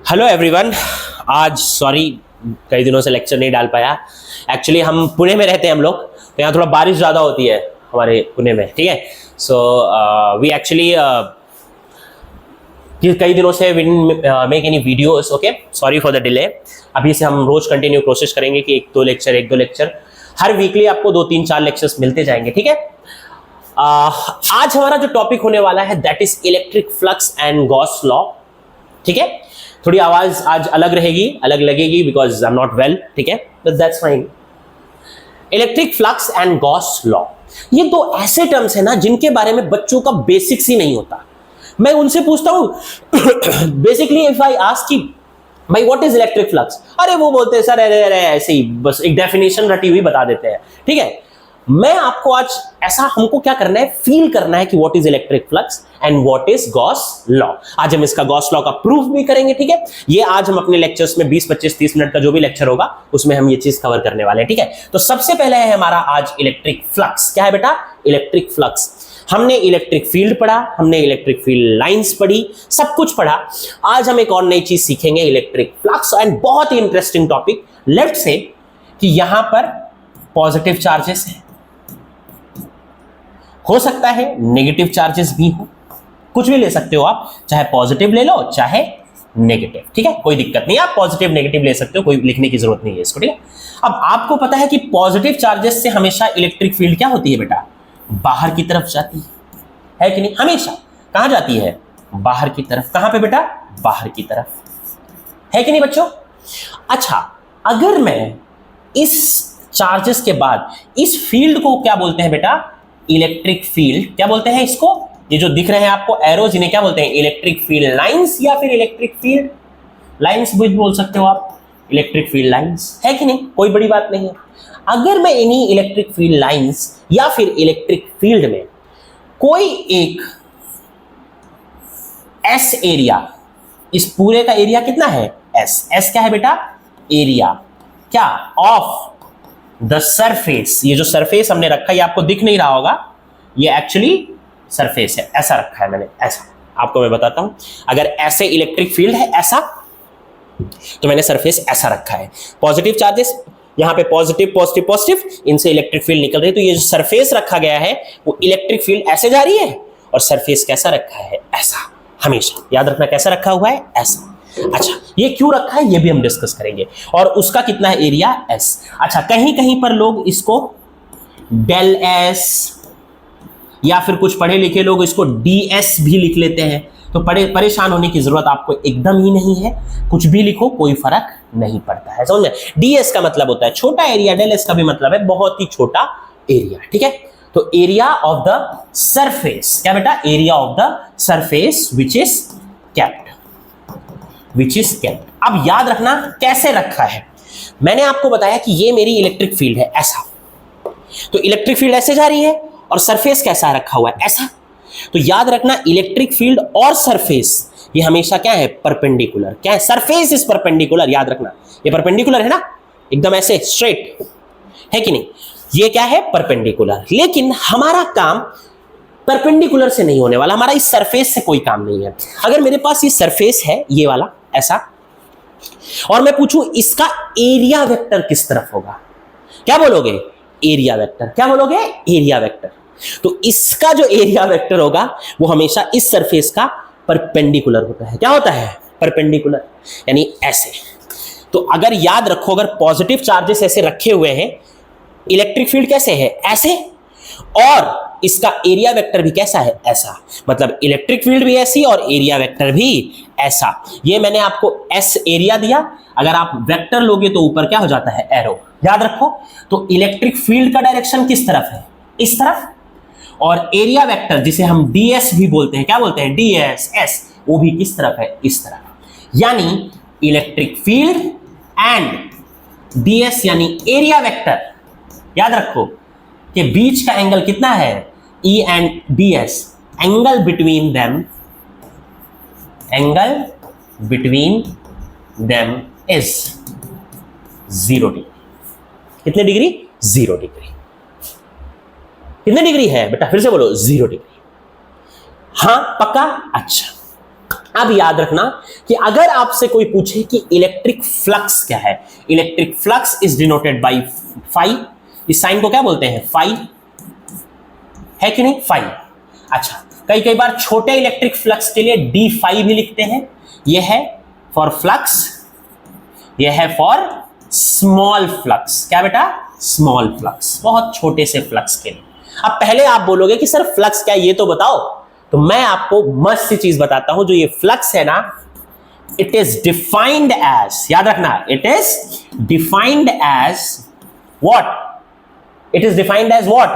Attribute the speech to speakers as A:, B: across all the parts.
A: Hello everyone. आज sorry कई दिनों से लेक्चर नहीं डाल पाया। एक्चुअली हम पुणे में रहते हैं हम लोग, तो यहाँ थोड़ा बारिश ज़्यादा होती है हमारे पुणे में, ठीक है। सो वी एक्चुअली कई दिनों से make any videos, okay, sorry for the delay. अभी से हम रोज कंटिन्यू कोशिश करेंगे कि एक दो लेक्चर हर वीकली आपको 2-3-4 लेक्चर्स मिलते जाएंगे, ठीक है। आज हमारा जो टॉपिक होने वाला है that is electric flux and Gauss law, ठीक है। थोड़ी आवाज आज अलग रहेगी, अलग लगेगी because I am not well, ठीक है, but that's fine. Electric flux and Gauss law, ये दो ऐसे टर्म्स है ना जिनके बारे में बच्चों का बेसिक्स ही नहीं होता। मैं उनसे पूछता हूं बेसिकली इफ आई आस्क कि भाई व्हाट इज इलेक्ट्रिक फ्लक्स, अरे वो बोलते हैं सर अरे अरे ऐसे ही बस एक डेफिनेशन रटी हुई बता देते हैं, ठीक है। मैं आपको आज ऐसा हमको क्या करना है, फील करना है कि what is electric flux and what is Gauss law. आज हम इसका गॉस लॉ का प्रूफ भी करेंगे, ठीक है। ये आज हम अपने लेक्चर्स में 20, 25, 30 मिनट का जो भी लेक्चर होगा उसमें हम ये चीज कवर करने वाले हैं, ठीक है। तो सबसे पहले है हमारा आज इलेक्ट्रिक फ्लक्स। क्या है बेटा? Electric flux. हमने इलेक्ट्रिक फील्ड पढ़ा, हमने इलेक्ट्रिक फील्ड लाइंस पढ़ी, सब कुछ पढ़ा। आज हम एक और नई चीज सीखेंगे, इलेक्ट्रिक फ्लक्स। एंड बहुत ही इंटरेस्टिंग टॉपिक। लेट्स से कि यहां पर पॉजिटिव चार्जेस है, हो सकता है नेगेटिव चार्जेस भी हो, कुछ भी ले सकते हो आप, चाहे पॉजिटिव ले लो चाहे नेगेटिव, ठीक है, कोई दिक्कत नहीं। आप पॉजिटिव नेगेटिव ले सकते हो, कोई लिखने की जरूरत नहीं है इसको, ठीक है। अब आपको पता है कि पॉजिटिव चार्जेस से हमेशा इलेक्ट्रिक फील्ड क्या होती है बेटा? बाहर की तरफ जाती है कि नहीं? हमेशा कहां जाती है? बाहर की तरफ। कहां पे बेटा? बाहर की तरफ, है कि नहीं बच्चों? अच्छा, अगर मैं इस चार्जेस के बाद इस फील्ड को क्या बोलते हैं बेटा? Electric field. क्या बोलते हैं इसको? ये जो दिख रहे हैं आपको एरोज, इन्हें क्या बोलते हैं? इलेक्ट्रिक फील्ड लाइंस या फिर इलेक्ट्रिक फील्ड लाइंस भी बोल सकते हो आप, इलेक्ट्रिक फील्ड लाइंस, है कि नहीं? कोई बड़ी बात नहीं है। अगर मैं इन्हीं इलेक्ट्रिक फील्ड लाइंस या फिर इलेक्ट्रिक फील्ड में कोई एक एस एरिया, इस पूरे का एरिया कितना है? एस। एस क्या है बेटा? एरिया। क्या? Of the surface. ये जो सरफेस हमने रखा है ये आपको दिख नहीं रहा होगा, ये एक्चुअली सरफेस है, ऐसा रखा है मैंने, ऐसा आपको मैं बताता हूं। अगर ऐसे इलेक्ट्रिक फील्ड है ऐसा, तो मैंने सरफेस ऐसा रखा है। पॉजिटिव चार्जेस यहां पे पॉजिटिव पॉजिटिव पॉजिटिव, इनसे इलेक्ट्रिक फील्ड निकल रही है, तो ये जो सरफेस रखा गया है वो इलेक्ट्रिक फील्ड ऐसे जा रही है, और सरफेस कैसा रखा है? ऐसा। हमेशा याद रखना कैसा रखा हुआ है? ऐसा। अच्छा, ये क्यों रखा है ये भी हम डिस्कस करेंगे। और उसका कितना है एरिया? एस। अच्छा, कहीं कहीं पर लोग इसको डेल एस या फिर कुछ पढ़े लिखे लोग इसको डी एस भी लिख लेते हैं, तो परेशान होने की जरूरत आपको एकदम ही नहीं है। कुछ भी लिखो कोई फर्क नहीं पड़ता है, समझ में? डी एस का मतलब होता है छोटा एरिया, डेल एस का भी मतलब है बहुत ही छोटा एरिया, ठीक है। तो एरिया ऑफ द सरफेस, क्या बेटा? Area of the surface which is kept, which is kept. अब याद रखना कैसे रखा है। मैंने आपको बताया कि ये मेरी इलेक्ट्रिक फील्ड है, ऐसा, तो इलेक्ट्रिक फील्ड ऐसे जा रही है और सरफेस कैसा रखा हुआ है? ऐसा। तो याद रखना इलेक्ट्रिक फील्ड और सरफेस ये हमेशा क्या है? परपेंडिकुलर। क्या है? Surface is perpendicular. याद रखना ये परपेंडिकुलर है ना, एकदम ऐसे स्ट्रेट, है कि नहीं? ये क्या है? परपेंडिकुलर। लेकिन हमारा काम परपेंडिकुलर से नहीं होने वाला, हमारा इस सरफेस से कोई काम नहीं है। अगर मेरे पास ये सरफेस है ये वाला ऐसा, और मैं पूछूं इसका एरिया वेक्टर किस तरफ होगा, क्या बोलोगे? Area vector. क्या बोलोगे? Area vector. तो इसका जो एरिया वेक्टर होगा वो हमेशा इस सरफेस का परपेंडिकुलर होता है। क्या होता है? परपेंडिकुलर, यानी ऐसे। तो अगर याद रखो, अगर पॉजिटिव चार्जेस ऐसे रखे हुए हैं, इलेक्ट्रिक फील्ड कैसे है? ऐसे, और इसका एरिया वेक्टर भी कैसा है? ऐसा। मतलब इलेक्ट्रिक फील्ड भी ऐसी और एरिया वेक्टर भी ऐसा। ये मैंने आपको एस एरिया दिया, अगर आप वेक्टर लोगे तो ऊपर क्या हो जाता है? एरो। याद रखो, तो इलेक्ट्रिक फील्ड का डायरेक्शन किस तरफ है? इस तरफ। और एरिया वेक्टर जिसे हम डीएस भी बोलते हैं, क्या बोलते हैं? डीएस एस, वो भी किस तरफ है? इस तरफ। यानी इलेक्ट्रिक फील्ड एंड डीएस यानी एरिया वेक्टर, याद रखो कि बीच का एंगल कितना है? E and ds, angle between them is 0 degree. कितने डिग्री? 0 डिग्री। कितने डिग्री है बेटा? फिर से बोलो, 0 डिग्री। हाँ पक्का? अच्छा, अब याद रखना कि अगर आपसे कोई पूछे कि इलेक्ट्रिक फ्लक्स क्या है, electric flux is denoted by phi. इस साइन को क्या बोलते हैं? फाई, है कि नहीं? फाई। अच्छा, कई बार छोटे इलेक्ट्रिक फ्लक्स के लिए डी फाई भी लिखते हैं। यह है फॉर फ्लक्स, यह है फॉर स्मॉल फ्लक्स। क्या बेटा? स्मॉल फ्लक्स, बहुत छोटे से फ्लक्स के लिए। अब पहले आप बोलोगे कि सर फ्लक्स क्या है ये तो बताओ, तो मैं आपको मस्त सी चीज बताता हूं। जो ये फ्लक्स है ना, इट इज डिफाइंड एज, याद रखना, it is defined as what? It is defined as what?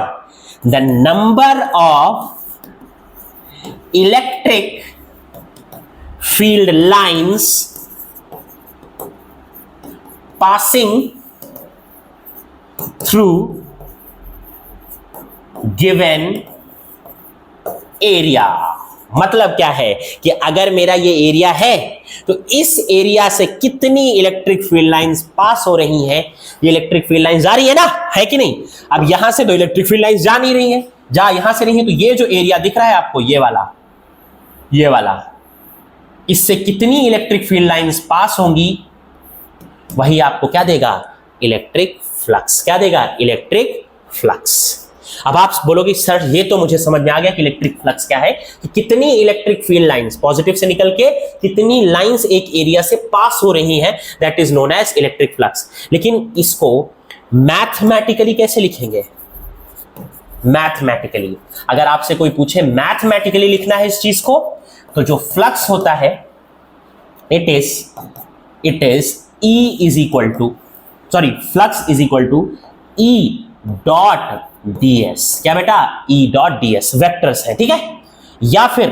A: The number of electric field lines passing through given area. मतलब क्या है कि अगर मेरा ये एरिया है तो इस एरिया से कितनी इलेक्ट्रिक फील्ड लाइंस पास हो रही हैं। ये इलेक्ट्रिक फील्ड लाइंस जा रही है ना, है कि नहीं? अब यहां से तो इलेक्ट्रिक फील्ड लाइंस जा नहीं रही है, जा यहां से नहीं है, तो ये जो एरिया दिख रहा है आपको, ये वाला, इससे कितनी इलेक्ट्रिक फील्ड लाइंस पास होंगी, वही आपको क्या देगा? Electric flux. क्या देगा? Electric flux. अब आप बोलोगे सर ये तो मुझे समझ में आ गया कि इलेक्ट्रिक फ्लक्स क्या है, कि कितनी इलेक्ट्रिक फील्ड लाइंस पॉजिटिव से निकल के कितनी लाइंस एक एरिया से पास हो रही हैं, that is known as electric flux. लेकिन इसको मैथमेटिकली कैसे लिखेंगे? मैथमेटिकली अगर आपसे कोई पूछे मैथमेटिकली लिखना है इस चीज को, तो जो फ्लक्स होता है it is E is equal to, sorry, flux is equal to E dot ds। क्या बेटा? E डॉट ds वेक्टर्स है, ठीक है? या फिर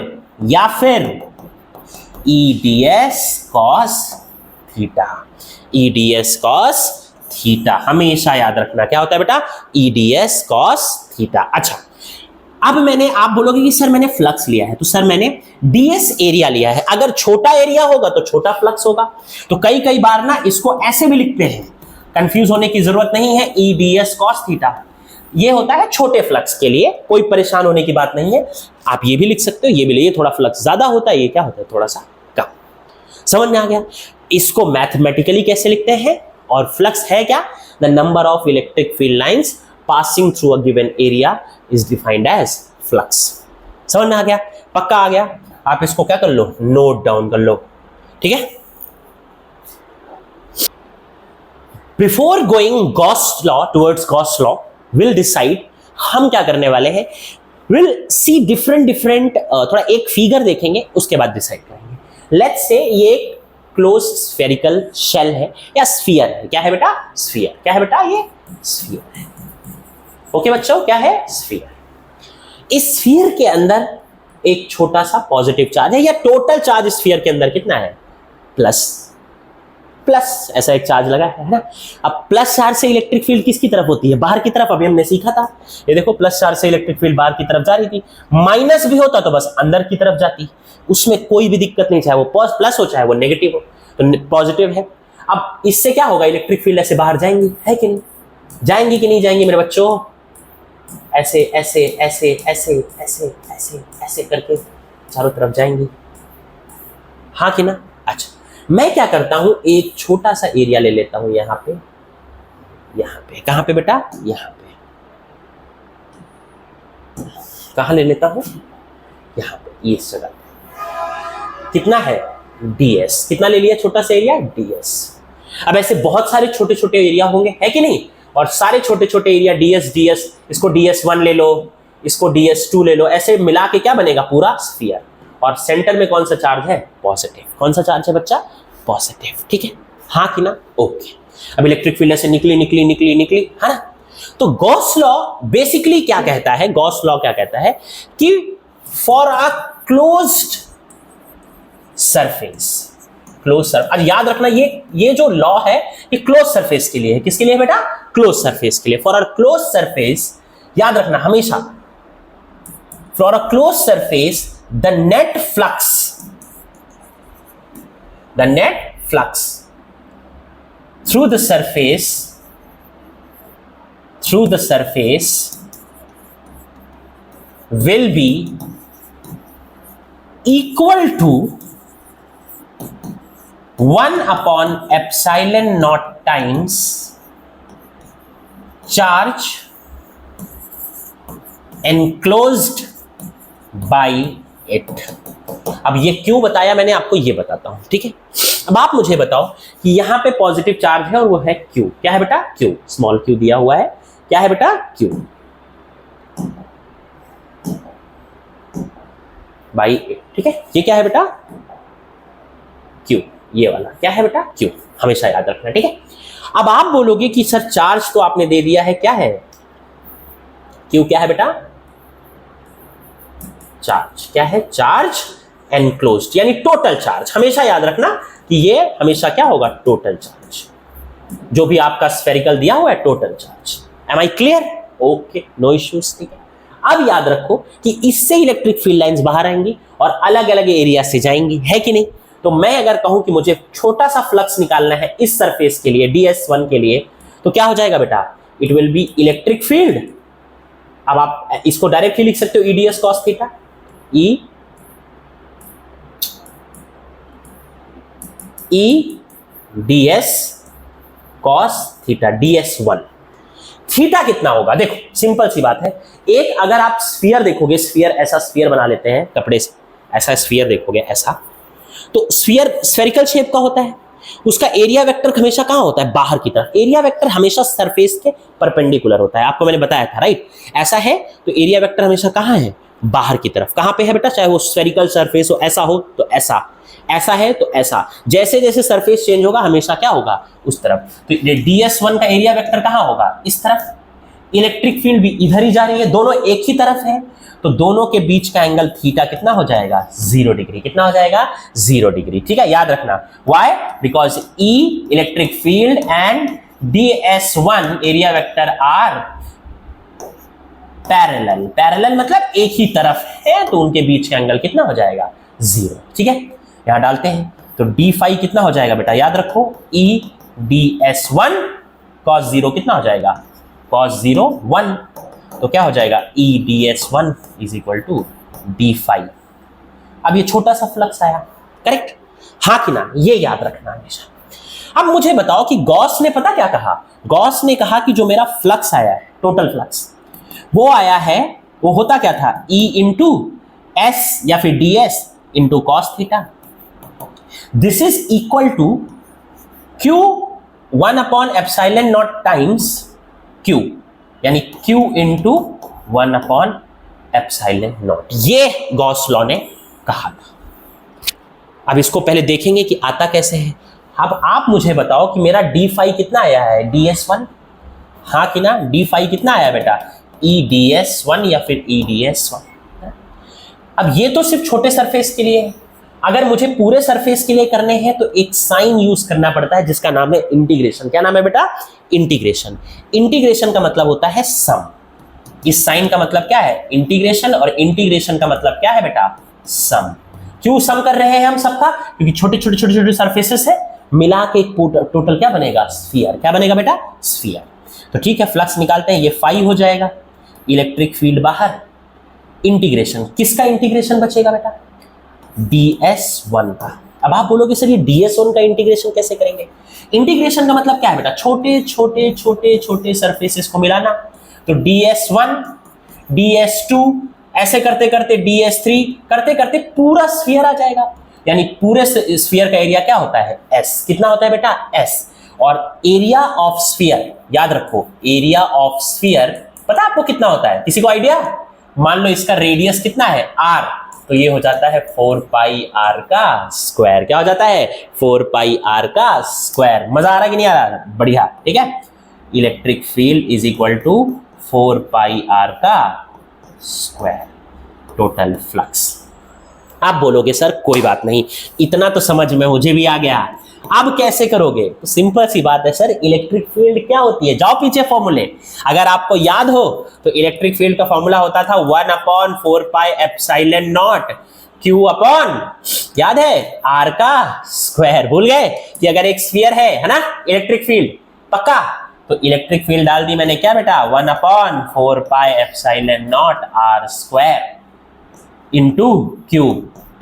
A: E ds cos theta, E ds cos theta, हमेशा याद रखना। क्या होता है बेटा? E ds cos theta. अच्छा, अब आप बोलोगे कि सर मैंने फ्लक्स लिया है, तो सर मैंने ds एरिया लिया है। अगर छोटा एरिया होगा तो छोटा फ्लक्स होगा। तो कई बार ना इसको ऐसे भी लिखते हैं, कंफ्यूज होने की जरूरत नहीं है। E ds cos थीटा ये होता है छोटे फ्लक्स के लिए, कोई परेशान होने की बात नहीं है। आप ये भी लिख सकते हो, ये भी लिए थोड़ा फ्लक्स ज्यादा होता है, ये क्या होता है? थोड़ा सा कम। समझ में आ गया? इसको मैथमेटिकली कैसे लिखते हैं? और फ्लक्स है क्या? The number of electric field lines passing through a given area is defined as flux. समझ में आ गया? पक्का आ गया? आप इसको क्या कर लो? नोट डाउन कर लो, ठीक है? Before going Gauss law towards Gauss law, will decide, हम क्या करने वाले हैं, विल सी डिफरेंट थोड़ा एक फिगर देखेंगे, उसके बाद डिसाइड करेंगे। लेट्स से ये एक क्लोज स्फेरिकल शेल है या स्फीयर है। क्या है बेटा? स्फीयर। क्या है बेटा? ये स्फीयर है। ओके बच्चों, क्या है? स्फीयर। इस स्फीयर के अंदर एक छोटा सा पॉजिटिव चार्ज है, या टोटल चार्ज स्फीयर के अंदर कितना है? प्लस ऐसा एक चार्ज लगा है ना। अब प्लस चार्ज से इलेक्ट्रिक फील्ड किसकी तरफ होती है? बाहर की तरफ। अभी हमने सीखा था, ये देखो, प्लस चार्ज से इलेक्ट्रिक फील्ड बाहर की तरफ जा रही थी। माइनस भी होता तो बस अंदर की तरफ जाती, उसमें कोई भी दिक्कत नहीं, चाहे वो प्लस हो चाहे वो नेगेटिव हो, तो पॉजिटिव है। अब इससे क्या होगा? इलेक्ट्रिक फील्ड ऐसे बाहर जाएंगी, है कि नहीं? जाएंगी कि नहीं जाएंगी मेरे बच्चों? ऐसे ऐसे ऐसे ऐसे ऐसे ऐसे ऐसे करके चारों तरफ जाएंगी, हाँ कि ना? अच्छा, मैं क्या करता हूं, एक छोटा सा एरिया ले लेता हूं यहां पे। कहां पे बेटा? यहां पे। कहां ले लेता हूं? यहां पे, इस जगह। कितना है? ds। कितना ले लिया? छोटा सा एरिया, ds। अब ऐसे बहुत सारे छोटे छोटे एरिया होंगे, है कि नहीं? और सारे छोटे छोटे एरिया ds, इसको ds1 ले लो, इसको ds2 ले लो, ऐसे मिला के क्या बनेगा? पूरा स्फीयर। और सेंटर में कौन सा चार्ज है? पॉजिटिव। कौन सा चार्ज है बच्चा? पॉजिटिव, ठीक है? हाँ कि ना? ओके। अब इलेक्ट्रिक फील्ड से निकली, है ना? तो गॉस लॉ बेसिकली क्या कहता है? गॉस लॉ क्या कहता है कि फॉर अ क्लोज्ड सरफेस, अब याद रखना ये जो लॉ है ये क्लोज सरफेस के लिए है। किसके लिए बेटा? क्लोज सरफेस के लिए। फॉर अ क्लोज सरफेस, याद रखना हमेशा, for a close surface the net flux through the surface will be equal to 1/epsilon naught times charge enclosed by it. अब ये क्यों बताया मैंने आपको, ये बताता हूं, ठीक है। अब आप मुझे बताओ कि यहां पे पॉजिटिव चार्ज है और वो है क्यू। क्या है बेटा? क्यू, स्मॉल क्यू दिया हुआ है। क्या है बेटा? क्यू बाई 8, ठीक है। ये क्या है बेटा? क्यू, ये वाला क्या है बेटा? क्यू, हमेशा याद रखना, ठीक है। अब आप बोलोगे कि सर चार्ज तो आपने दे दिया है, क्या है? क्यू क्या है बेटा? चार्ज। क्या है? चार्ज एनक्लोज्ड, यानी टोटल चार्ज। हमेशा याद रखना कि ये हमेशा क्या होगा? Total charge. जो भी आपका स्फेरिकल दिया हुआ है, total charge. Am I clear? Okay, no issues, ठीक है। अब याद रखो कि इससे इलेक्ट्रिक फील्ड लाइंस बाहर आएंगी और अलग अलग एरिया से जाएंगी, है कि नहीं? तो मैं अगर कहूं कि मुझे छोटा सा फ्लक्स निकालना है इस सरफेस के लिए, ds1 के लिए, तो क्या हो जाएगा बेटा? It will be electric field. अब आप इसको डायरेक्टली लिख सकते हो eds cos theta, ds cos theta, ds1। Theta कितना होगा? देखो सिंपल सी बात है। एक अगर आप स्फीयर देखोगे, स्फीयर, ऐसा स्फीयर बना लेते हैं कपड़े से, ऐसा स्फीयर देखोगे, ऐसा, तो स्फीयर स्फेरिकल शेप का होता है। उसका एरिया वेक्टर हमेशा कहां होता है? बाहर की तरफ। एरिया वेक्टर हमेशा सरफेस के परपेंडिकुलर होता है, आपको मैंने बताया था, राइट। ऐसा है तो एरिया वेक्टर हमेशा कहां है? बाहर की तरफ। कहां पे है बेटा? चाहे वो स्फेरिकल सरफेस हो, ऐसा हो तो ऐसा, ऐसा है तो ऐसा। जैसे जैसे सरफेस चेंज होगा हमेशा क्या होगा? उस तरफ। तो ds1 का एरिया वेक्टर कहां होगा? इस तरफ। इलेक्ट्रिक फील्ड भी इधर ही जा रही है, दोनों एक ही तरफ है, तो दोनों के बीच का एंगल थीटा कितना हो जाएगा? 0 डिग्री। कितना हो जाएगा? 0 डिग्री, ठीक है। याद रखना, why? Because E electric field and ds1 area vector are parallel. Parallel मतलब एक ही तरफ है, तो उनके बीच का एंगल कितना हो जाएगा? 0, ठीक है। यहां डालते हैं तो d फाई कितना हो जाएगा बेटा? याद रखो, E ds1 cos 0 कितना हो जाएगा? cos 0 1। तो क्या हो जाएगा? E ds1 is equal to d phi. अब ये छोटा सा फ्लक्स आया, करेक्ट? हाँ कि ना? ये याद रखना हमेशा। अब मुझे बताओ कि गॉस ने पता क्या कहा? गॉस ने कहा कि जो मेरा फ्लक्स आया है, टोटल फ्लक्स, वो आया है, वो होता क्या था? E इंटू एस या फिर ds into cos theta. This is equal to Q 1/epsilon naught times Q, यानी Q इंटू 1/epsilon naught। ये गॉस लॉ ने कहा था। अब इसको पहले देखेंगे कि आता कैसे है। अब आप मुझे बताओ कि मेरा d फाई कितना आया है? ds1। हाँ कि ना? d फाई कितना आया बेटा? E ds1 या फिर E ds1। अब ये तो सिर्फ छोटे सरफेस के लिए है। अगर मुझे पूरे सरफेस के लिए करने हैं तो एक साइन यूज करना पड़ता है जिसका नाम है इंटीग्रेशन। क्या नाम है बेटा? इंटीग्रेशन। इंटीग्रेशन का मतलब होता है सम। इस साइन का मतलब क्या है? इंटीग्रेशन, और इंटीग्रेशन का मतलब क्या है बेटा? सम। क्यों सम कर रहे हैं हम सबका? क्योंकि छोटे छोटे छोटे छोटे सरफेसेस है, मिला के एक टोटल क्या बनेगा? स्फीयर। क्या बनेगा बेटा? स्फीयर। तो ठीक है, फ्लक्स निकालते हैं। ये फाई हो जाएगा, इलेक्ट्रिक फील्ड बाहर, इंटीग्रेशन। किसका इंटीग्रेशन बचेगा बेटा? ds1 का। अब आप बोलोगे सर ये ds1 का इंटीग्रेशन कैसे करेंगे? इंटीग्रेशन का मतलब क्या है बेटा? छोटे छोटे छोटे छोटे सरफेसेस को मिलाना। तो ds1 ds2 ऐसे करते करते ds3 करते करते पूरा स्फीयर आ जाएगा। यानी पूरे स्फीयर का एरिया क्या होता है? s। कितना होता है बेटा? s। और एरिया ऑफ स्फीयर, याद रखो, एरिया ऑफ स्फीयर पता आपको कितना होता है? किसी को आइडिया? मान लो इसका रेडियस कितना है? r, तो ये हो जाता है 4 पाई r का स्क्वायर। क्या हो जाता है? 4 पाई r का स्क्वायर। मजा आ रहा है कि नहीं आ रहा? बढ़िया, ठीक है। Electric field is equal to 4 pi r का स्क्वायर टोटल फ्लक्स। आप बोलोगे सर कोई बात नहीं, इतना तो समझ में मुझे भी आ गया, अब कैसे करोगे? तो सिंपल सी बात है सर, इलेक्ट्रिक फील्ड क्या होती है? जाओ पीछे फॉर्मूले। अगर आपको याद हो तो इलेक्ट्रिक फील्ड का फॉर्मूला होता था 1/4 pi epsilon not Q upon, याद है, R का स्क्वायर। भूल गए कि अगर एक स्फीयर है ना इलेक्ट्रिक फील्ड, पक्का? तो इलेक्ट्रिक फील्ड डाल दी मैंने, क्या बेटा? 1/4 pi epsilon naught R square into Q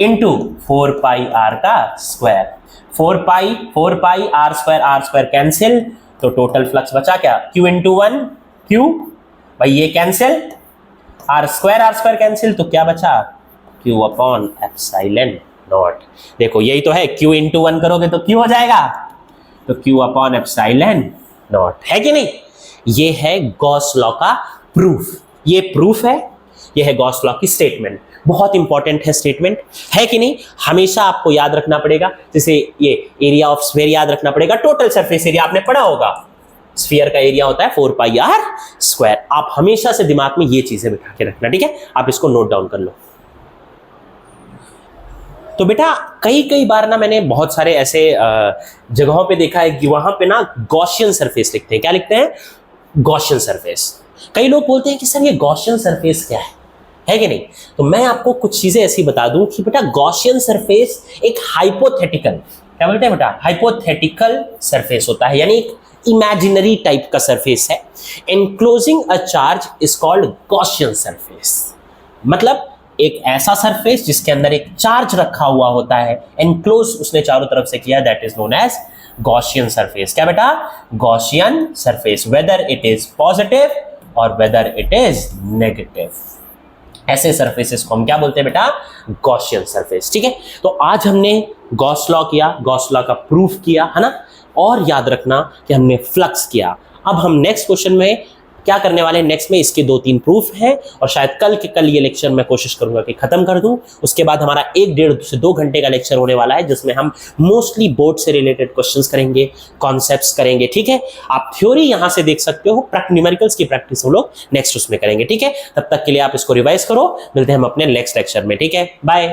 A: into 4 pi R का square. 4 pi r square cancel, तो टोटल फ्लक्स बचा क्या, Q इंटू 1 Q, भाई ये कैंसिल, आर स्क्वायर कैंसिल, तो क्या बचा, Q अपॉन एप्सिलॉन नॉट। देखो यही तो है, Q इंटू 1 करोगे तो Q हो जाएगा, तो Q अपॉन एप्सिलॉन नॉट, है कि नहीं। ये है गॉस लॉ का प्रूफ, ये प्रूफ है, ये है गॉस लॉ की स्टेटमेंट। बहुत इंपॉर्टेंट है स्टेटमेंट, है कि नहीं। हमेशा आपको याद रखना पड़ेगा, जैसे ये एरिया ऑफ स्फीयर याद रखना पड़ेगा, टोटल सरफेस एरिया आपने पढ़ा होगा, स्फीयर का एरिया होता है 4 पाई आर स्क्वायर। आप हमेशा से दिमाग में ये चीजें बिठा के रखना, ठीक है, आप इसको नोट डाउन कर लो। तो बेटा कई बार ना मैंने बहुत सारे ऐसे जगहों पे देखा है कि वहां पे ना गॉसियन सरफेस लिखते हैं। क्या लिखते हैं, गॉसियन सरफेस। कई लोग बोलते हैं कि सर ये गॉसियन सरफेस क्या है कि नहीं। तो मैं आपको कुछ चीजें ऐसी बता दूं कि बेटा गॉसियन सरफेस एक हाइपोथेटिकल, क्या बोलते हैं बेटा, हाइपोथेटिकल सरफेस होता है, यानी एक इमेजिनरी टाइप का सरफेस है। Enclosing a charge is called Gaussian surface, मतलब एक ऐसा सरफेस जिसके अंदर एक चार्ज रखा हुआ होता है, एनक्लोज उसने चारों तरफ से किया, that is known as Gaussian surface. क्या बेटा, Gaussian surface, whether it is positive और वेदर इट इज नेगेटिव, ऐसे सरफेसेस को हम क्या बोलते हैं बेटा, गॉसियन सरफेस। ठीक है, तो आज हमने गॉस लॉ किया, गॉस लॉ का प्रूफ किया, है ना, और याद रखना कि हमने फ्लक्स किया। अब हम नेक्स्ट क्वेश्चन में क्या करने वाले हैं, नेक्स्ट में इसके 2-3 प्रूफ हैं, और शायद कल ये लेक्चर मैं कोशिश करूंगा कि खत्म कर दूं। उसके बाद हमारा 1-1.5 से 2 घंटे का लेक्चर होने वाला है, जिसमें हम मोस्टली बोर्ड से रिलेटेड क्वेश्चंस करेंगे, कॉन्सेप्ट्स करेंगे। ठीक है, आप थ्योरी यहां से देख सकते हो, न्यूमेरिकल्स की प्रैक्टिस हम लोग नेक्स्ट उसमें करेंगे। ठीक है, तब तक के लिए आप इसको रिवाइज करो, मिलते हैं हम अपने नेक्स्ट लेक्चर में। ठीक है, बाय।